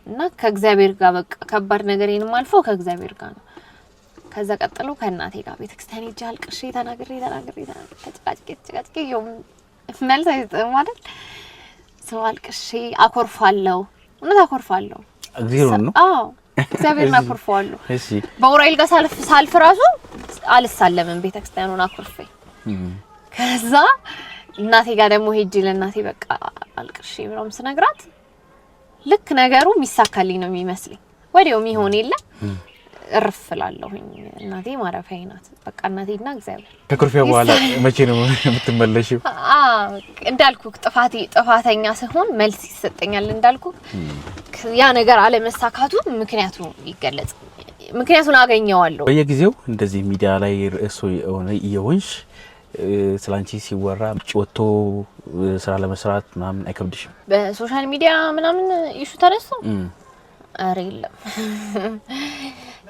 እና ከእግዚአብሔር ጋር በቃ ከባድ ነገሬንም አልፎ ከእግዚአብሔር ጋር ነው። ከዛ ቀጥሎ ከእናቴ ጋር ቤተክርስቲያን ሄጄ አልቅሼ ተናግሬ ተጨቃጭቄ ይሁን መልስ አይሰጥም አይደል ሰው አልቅሼ አኮርፋለሁ እውነት አኮርፋለሁ እግዚአብሔር ነው እግዚአብሔርን አኮርፋለሁ እሺ በኡራኤል ጋር ሳልፍ ራሱ አልሳለምም ቤተክርስቲያኑን አኮርፌ ከዛ እናቴ ጋር ደግሞ ሄጄ ለእናቴ በቃ አልቅሼ ምናምን ስነግራት ልክ ነገሩ የሚሳካልኝ ነው የሚመስለኝ ወዲያው የሚሆን የለ እርፍላለሁኝ እናቴ ማረፊያዬ ናት በቃ እናቴና እግዚአብሔር ከኩርፊያ በኋላ መቼ ነው የምትመለሺው እንዳልኩ ጥፋተኛ ሲሆን መልስ ይሰጠኛል እንዳልኩ ያ ነገር አለ መሳካቱ ምክንያቱ ይገለጽ ምክንያቱን አገኘዋለሁ በየጊዜው እንደዚህ ሚዲያ ላይ ርዕሶ የሆነ ይወንሽ ስላንቺ ሲወራ ወጥቶ ስራ ለመስራት ምናምን አይከብድሽም በሶሻል ሚዲያ ምናምን ኢሹ ተነስቶ አሬለም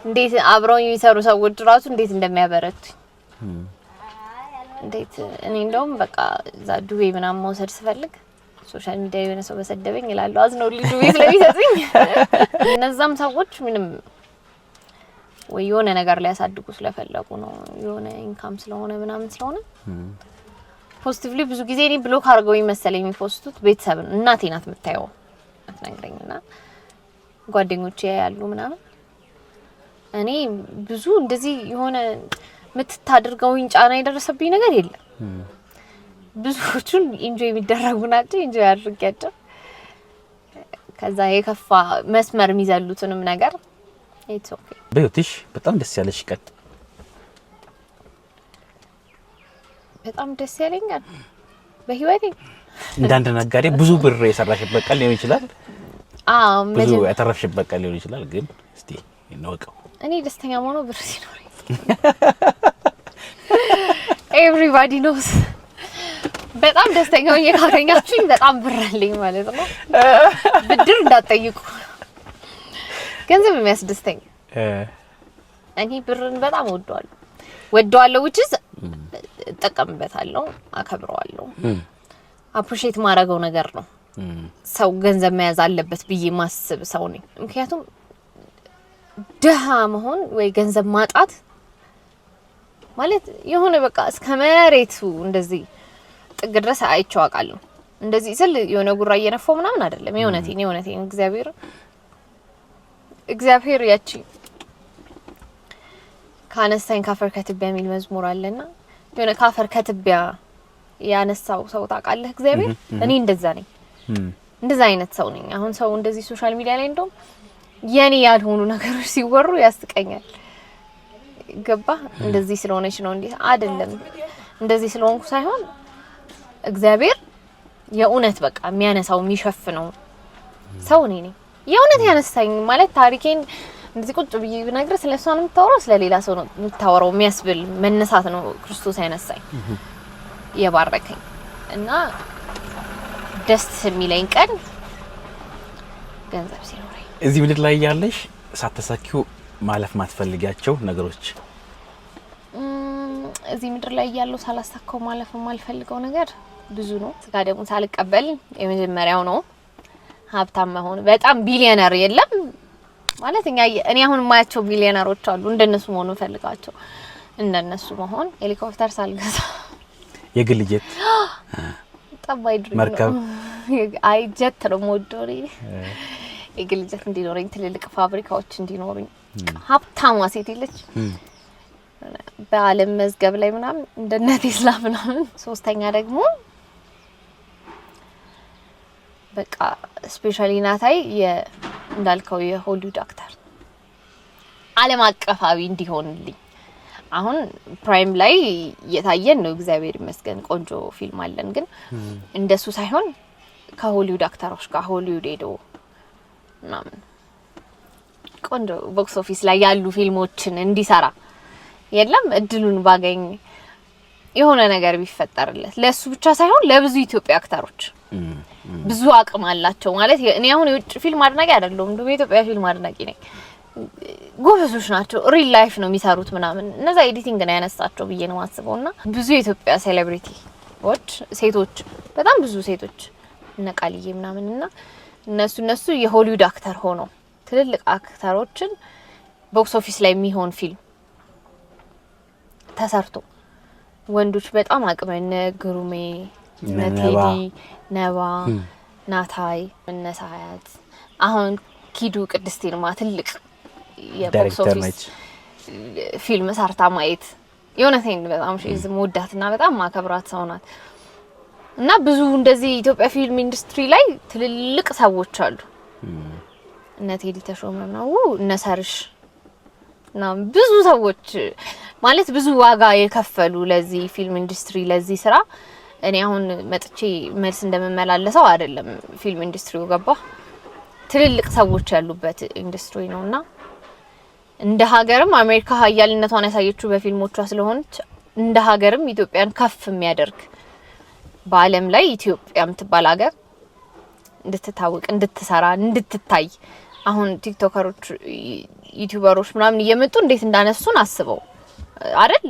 እንዴት አብረው የሚሰሩ ሰዎች ራሱ እንዴት እንደሚያበረቱ እንዴት እኔ እንደውም በቃ ዛዱቤ ምናምን መውሰድ ስፈልግ ሶሻል ሚዲያ የሆነ ሰው በሰደበኝ ይላሉ አዝነው ዱቤ ስለሚሰጥኝ እነዛም ሰዎች ምንም ወይ የሆነ ነገር ላይ ያሳድጉ ስለፈለጉ ነው የሆነ ኢንካም ስለሆነ ምናምን ስለሆነ ፖዚቲቭሊ ብዙ ጊዜ እኔ ብሎክ አድርገው ይመስለኝ የሚፖስቱት ቤተሰብ እናቴ ናት የምታየው አትነግረኝና ጓደኞቼ ያያሉ ምናምን እኔ ብዙ እንደዚህ የሆነ ምትታደርገውኝ ጫና የደረሰብኝ ነገር የለም ብዙዎቹን ኢንጆይ የሚደረጉ ናቸው ኢንጆይ አድርጌያቸው ከዛ የከፋ መስመር የሚዘሉትንም ነገር ኢትስ ኦኬ በህይወትሽ በጣም ደስ ያለሽ ቀን በጣም ደስ ያለኝ ቀን በህይወቴ እንዳንድ ነጋዴ ብዙ ብር የሰራሽበት ቀን ሊሆን ይችላል ብዙ ያተረፍሽበት ቀን ሊሆን ይችላል ግን እስቲ እንወቀው እኔ ደስተኛ ሆኖ ብር ሲኖረኝ everybody knows በጣም ደስተኛ ሆኜ ካገኛችሁኝ በጣም ብር አለኝ ማለት ነው ብድር እንዳትጠይቁ ገንዘብ የሚያስደስተኝ እኔ ብርን በጣም ወደዋለሁ which is ተጠቀምበታለሁ አከብረዋለሁ አፕሪሺየት ማድረገው ነገር ነው ሰው ገንዘብ መያዝ አለበት ብዬ ማስብ ሰው ነኝ ምክንያቱም ደሃ መሆን ወይ ገንዘብ ማጣት ማለት የሆነ በቃ እስከ መሬቱ እንደዚህ ጥግ ድረስ አይቼው አውቃለሁ እንደዚህ ስል የሆነ ጉራ እየነፈው ምናምን አይደለም የሆነቴን እግዚአብሔር ያቺ ካነሳኝ ካፈር ከትቢያ የሚል መዝሙር አለና የሆነ ካፈር ከትቢያ ያነሳው ሰው ታውቃለህ እግዚአብሔር እኔ እንደዛ ነኝ እንደዛ አይነት ሰው ነኝ አሁን ሰው እንደዚህ ሶሻል ሚዲያ ላይ እንደውም የኔ ያልሆኑ ነገሮች ሲወሩ ያስቀኛል ገባ እንደዚህ ስለሆነች ነው እንዴ አይደለም እንደዚህ ስለሆንኩ ሳይሆን እግዚአብሔር የኡነት በቃ የሚያነሳው የሚሸፍነው ሰው ነኝ የኡነት ያነሳኝ ማለት ታሪኬን እንደዚህ ቁጭ ብዬ ብነግር ስለሷ ነው የምታወራው ስለሌላ ሰው ነው የምታወራው የሚያስብል መነሳት ነው ክርስቶስ ያነሳኝ የባረከኝ እና ደስ የሚለኝ ቀን ገንዘብ ሲኖረኝ እዚህ ምድር ላይ ያለሽ ሳትሳኪው ማለፍ ማትፈልጊያቸው ነገሮች እዚህ ምድር ላይ ያለው ሳላሳካው ማለፍ የማልፈልገው ነገር ብዙ ነው ስጋ ደግሞ ሳልቀበል የመጀመሪያው ነው ሀብታም መሆን በጣም ቢሊዮነር የለም ማለት እኔ አሁን ማያቸው ቢሊዮነሮች አሉ እንደነሱ መሆን ፈልጋቸው እንደነሱ መሆን ሄሊኮፕተር ሳልገዛ የግል ጀት ጠባይ ድሮ መርከብ አይ ጀት ነው ሞዶሪ የግል ጀት እንዲኖረኝ ትልልቅ ፋብሪካዎች እንዲኖሩኝ ሀብታም ሴት ልጅ በአለም መዝገብ ላይ ምናምን እንደነ ቴስላ ምናምን ሶስተኛ ደግሞ በቃ ስፔሻሊ ናታይ እንዳልከው የሆሊውድ አክተር ዓለም አቀፋዊ እንዲሆንልኝ አሁን ፕራይም ላይ የታየን ነው እግዚአብሔር ይመስገን ቆንጆ ፊልም አለን ግን እንደሱ ሳይሆን ከሆሊውድ አክተሮች ጋር ሆሊውድ ሄዶ ምናምን ቆንጆ ቦክስ ኦፊስ ላይ ያሉ ፊልሞችን እንዲሰራ የለም እድሉን ባገኝ የሆነ ነገር ቢፈጠርለት ለሱ ብቻ ሳይሆን ለብዙ ኢትዮጵያ አክተሮች ብዙ አቅም አላቸው ማለት እኔ አሁን የውጭ ፊልም አድናቂ አይደለም እንደው የኢትዮጵያ ፊልም አድናቂ ነኝ ጎበዞች ናቸው ሪል ላይፍ ነው የሚሰሩት ምናምን እነዛ ኤዲቲንግ ነው ያነሳቸው ብዬ ነው ማስበውና ብዙ የኢትዮጵያ ሴሌብሪቲዎች ሴቶች በጣም ብዙ ሴቶች ነቃልዬ ምናምንና እነሱ የሆሊውድ አክተር ሆኖ ትልልቅ አክተሮችን ቦክስ ኦፊስ ላይ የሚሆን ፊልም ተሰርቶ ወንዶች በጣም አቅመነ ግሩሜ ነቴዲ ነባ ናታይ መነሳያት አሁን ኪዱ ቅድስት ይልማ ትልቅ የቦክስ ኦፊስ ፊልም ሰርታ ማየት የሆነቴን በጣም ሺዝ ሞዳትና በጣም ማከብራት ሰው ናት እና ብዙ እንደዚህ ኢትዮጵያ ፊልም ኢንዱስትሪ ላይ ትልልቅ ሰዎች አሉ እነ ቴዲ ተሾመ ነው እነ ሰርሽ እና ብዙ ሰዎች ማለት ብዙ ዋጋ የከፈሉ ለዚህ ፊልም ኢንዱስትሪ ለዚህ ስራ እኔ አሁን መጥቼ መልስ እንደምመላለሰው አይደለም ፊልም ኢንዱስትሪው ገባ ትልልቅ ሰዎች ያሉበት ኢንዱስትሪ ነውና እንደ ሀገርም አሜሪካ ሀያልነቷን ያሳየችው በፊልሞቿ ስለሆነች እንደ ሀገርም ኢትዮጵያን ከፍ የሚያደርግ በአለም ላይ ኢትዮጵያ የምትባል ሀገር እንድትታወቅ እንድትሰራ እንድትታይ አሁን ቲክቶከሮች ዩቲዩበሮች ምናምን እየመጡ እንዴት እንዳነሱን አስበው አይደል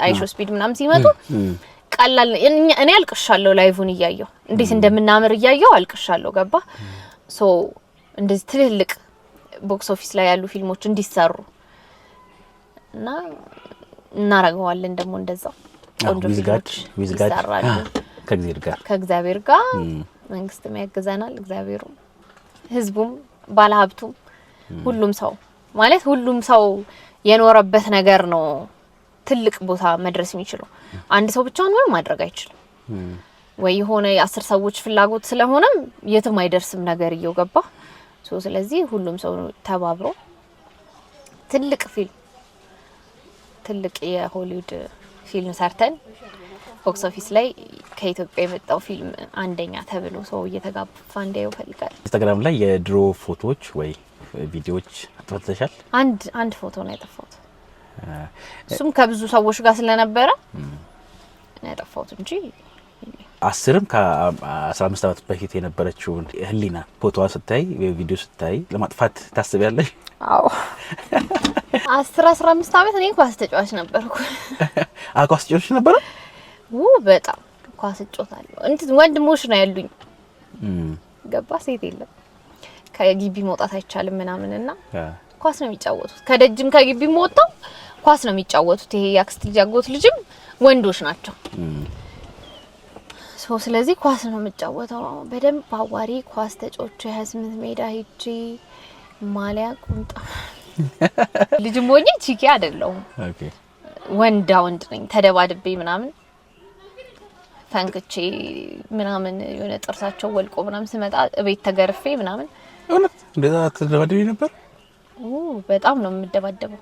አይሾ ስፒድ ምናምን ሲመጡ ቀላል እኔ አልቅሻለሁ ላይቭን እያየው እንዴት እንደምናምር እያየው አልቅሻለሁ ገባ ሶ እንደዚህ ትልልቅ ቦክስ ኦፊስ ላይ ያሉ ፊልሞች እንዲሰሩ እና እናረጋዋለን ደግሞ እንደዛው ቆንጆ ፊልሞች ይሰራሉ ከእግዚአብሔር ጋር መንግስትም ያግዘናል እግዚአብሔሩ ህዝቡም ባለሀብቱም ሁሉም ሰው ማለት ሁሉም ሰው የኖረበት ነገር ነው ትልቅ ቦታ መድረስ የሚችለው አንድ ሰው ብቻውን ምንም ማድረግ አይችልም ወይ ሆነ የ10 ሰዎች ፍላጎት ስለሆነም የትም አይደርስም ነገር እየገባ ስለዚህ ሁሉም ሰው ተባብሮ ትልቅ ፊልም ትልቅ የሆሊውድ ፊልም ሰርተን ቦክስ ኦፊስ ላይ ከኢትዮጵያ የመጣው ፊልም አንደኛ ተብሎ ሰው እየተጋፋ እንዲያዩ ፈልጋል ኢንስታግራም ላይ የድሮ ፎቶዎች ወይ ቪዲዮዎች አጥፍተሻል አንድ ፎቶ ነው ያጠፋሁት እሱም ከብዙ ሰዎች ጋር ስለነበረ ነው ያጠፋሁት እንጂ 10ም ከ15 አመት በፊት የነበረችውን ህሊና ፎቶዋ ስታይ ቪዲዮ ስታይ ለማጥፋት ታስቢያለሽ አዎ 15 አመት እኔ ኳስ ተጫዋች ነበርኩ ኳስ ተጫዋች ነበር በጣም ኳስ እጫወታለሁ እንት ወንድሞች ነው ያሉኝ ገባ ሴት የለም ከግቢ መውጣት አይቻልም ምናምንና ኳስ ነው የሚጫወቱት ከደጅም ከግቢም ወጣው ኳስ ነው የሚጫወቱት ይሄ ያክስት ልጅ አጎት ልጅም ወንዶች ናቸው ስለዚህ ኳስ ነው የምጫወተው በደንብ አዋሪ ኳስ ተጫውቼ 28 ሜዳ ሄጄ ማሊያ ቁምጣ ልጅም ሆኜ ቺኪ አይደለም ኦኬ ወንድ ነኝ ተደባድቤ ምናምን ፈንክቼ ምናምን የሆነ ጥርሳቸው ወልቆ ምናምን ስመጣ ቤት ተገርፌ ምናምን እውነት እንደዛ ተደባድቤ ነበር በጣም ነው የምደባደበው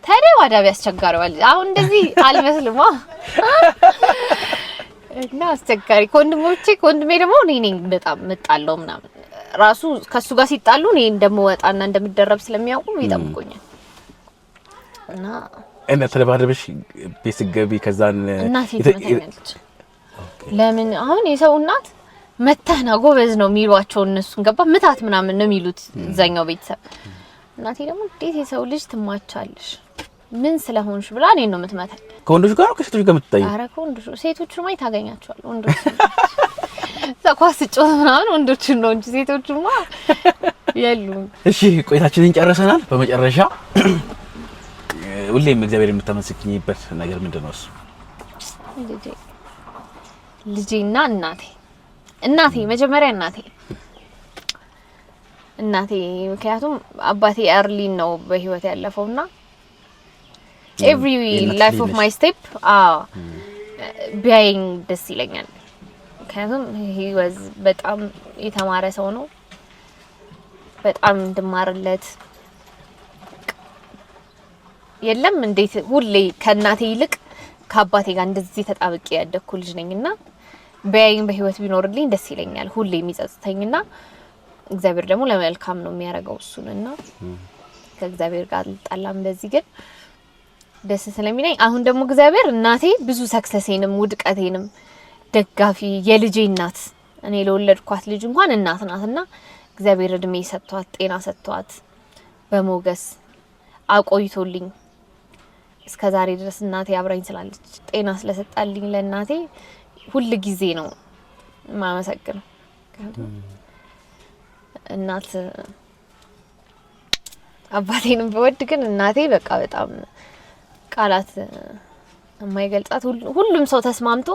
ተደባዳቢ አስቸጋሪዋል አሁን እንደዚህ አልመስልማ እና አስቸጋሪ ኮንድሜ ደግሞ እኔ በጣም መጣለው ምናምን ራሱ ከሱ ጋር ሲጣሉ እኔ እንደምወጣና እንደምደረብ ስለሚያውቁ ይጠብቁኛል እና ተደባደበሽ ቤስገቢ ከዛን እናቴ ትመታኛለች ለምን አሁን የሰው እናት መተህና ጎበዝ ነው የሚሏቸው እነሱን ገባ ምታት ምናምን ነው የሚሉት እዛኛው ቤተሰብ እናቴ ደግሞ እንዴት የሰው ልጅ ትማቻለሽ ምን ስለሆንሽ ብላ እኔን ነው የምትመታኝ ከወንዶች ጋር ነው ከሴቶች ጋር የምትጣዩ ኧረ ከወንዶች ሴቶቹ ማይ ታገኛቸዋል ወንዶች ኳስ ጮህ ምናምን ወንዶች ነው እንጂ ሴቶቹማ የሉም እሺ ቆይታችንን ጨርሰናል በመጨረሻ ሁሌም እግዚአብሔር የምታመሰግኝበት ነገር ምንድነው እሱ ልጄና እናቴ መጀመሪያ እናቴ ምክንያቱም አባቴ ኤርሊ ነው በህይወት ያለፈውና every life of my step ቢያይኝ ደስ ይለኛል ምክንያቱም he was በጣም የተማረ ሰው ነው በጣም እንድማርለት የለም እንዴት ሁሌ ከእናቴ ይልቅ ከአባቴ ጋር እንደዚህ ተጣብቄ ያደኩ ልጅ ነኝና ቢያይኝ በህይወት ቢኖርልኝ ደስ ይለኛል ሁሌ የሚጸጽተኝና እግዚአብሔር ደግሞ ለመልካም ነው የሚያረጋው እሱንና ከእግዚአብሔር ጋር ጣላም በዚህ ግን ደስ ስለሚለኝ አሁን ደግሞ እግዚአብሔር እናቴ ብዙ ሰክሰሴንም ውድቀቴንም ደጋፊ የልጄ እናት እኔ ለወለድኳት ልጅ እንኳን እናት ናትና እግዚአብሔር እድሜ ሰጥቷት ጤና ሰጥቷት በሞገስ አቆይቶልኝ እስከዛሬ ድረስ እናቴ አብራኝ ስላለች ጤና ስለሰጣልኝ ለእናቴ ሁሉ ጊዜ ነው ማመሰግነው እናት አባቴንም በወድ ግን እናቴ በቃ በጣም ቃላት የማይገልጻት ሁሉም ሰው ተስማምቶ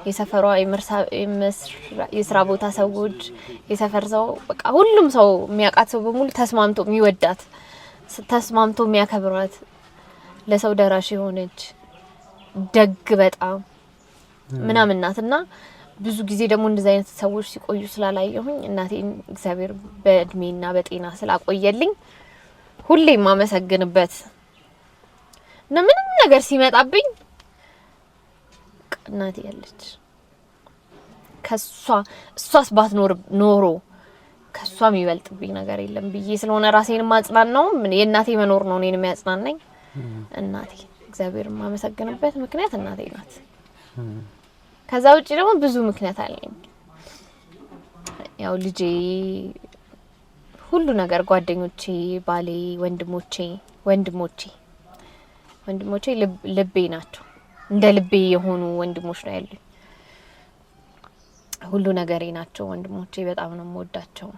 የሰፈሯ የስራ ቦታ ሰዎች የሰፈር ሰው በቃ ሁሉም ሰው የሚያውቃት ሰው በሙሉ ተስማምቶ የሚወዳት ተስማምቶ የሚያከብራት ለሰው ደራሽ የሆነች ደግ በጣም ምናምን ናትና ብዙ ጊዜ ደግሞ እንደዚህ አይነት ሰዎች ሲቆዩ ስላላየሁኝ እናቴን እግዚአብሔር በእድሜና በጤና ስላቆየልኝ ሁሌም ማመሰግንበት እና ምንም ነገር ሲመጣብኝ እናቴ ያለች እሷስ ባትኖር ኖሮ ከሷ የሚበልጥብኝ ነገር የለም ብዬ ስለሆነ ራሴን ማጽናናው የእናቴ መኖር ነው እኔን የሚያጽናናኝ። እናቴ እግዚአብሔር ማመሰግንበት ምክንያት እናቴ ናት። ከዛ ውጪ ደግሞ ብዙ ምክንያት አለኝ። ያው ልጄ ሁሉ ነገር ጓደኞቼ፣ ባሌ፣ ወንድሞቼ ልቤ ናቸው። እንደ ልቤ የሆኑ ወንድሞች ነው ያሉኝ። ሁሉ ነገሬ ናቸው ወንድሞቼ። በጣም ነው የምወዳቸው።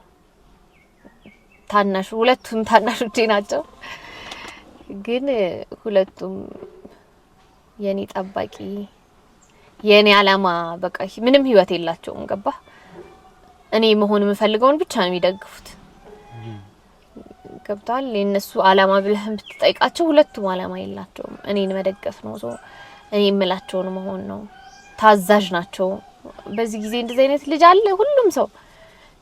ሁለቱም ታናሾቼ ናቸው። ግን ሁለቱም የኔ ጠባቂ የኔ አላማ በቃ ምንም ህይወት የላቸውም። ገባ እኔ መሆን የምፈልገውን ብቻ ነው የሚደግፉት። ገብቷል። የነሱ አላማ ብለህ ብትጠይቃቸው ሁለቱም አላማ የላቸውም። እኔን መደገፍ ነው። እኔ የምላቸውን መሆን ነው። ታዛዥ ናቸው። በዚህ ጊዜ እንደዚህ አይነት ልጅ አለ፣ ሁሉም ሰው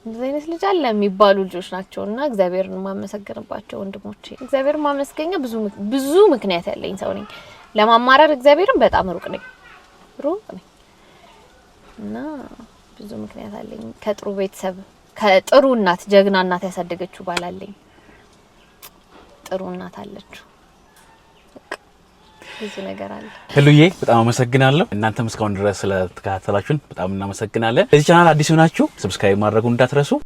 እንደዚህ አይነት ልጅ አለ የሚባሉ ልጆች ናቸውና እግዚአብሔርን ማመሰግንባቸው ወንድሞቼ። እግዚአብሔርን ማመስገኛ ብዙ ምክንያት ያለኝ ሰው ነኝ። ለማማረር እግዚአብሔርን በጣም ሩቅ ነኝ እና ብዙ ምክንያት አለኝ። ከጥሩ ቤተሰብ ከጥሩ እናት ጀግና እናት ያሳደገችው ባላለኝ ጥሩ እናት አለችው። ብዙ ነገር አለ። ህሉዬ በጣም አመሰግናለሁ። እናንተም እስካሁን ድረስ ስለተከታተላችሁን በጣም እናመሰግናለን። ለዚህ ቻናል አዲስ ሆናችሁ ሰብስክራይብ ማድረጉን እንዳትረሱ።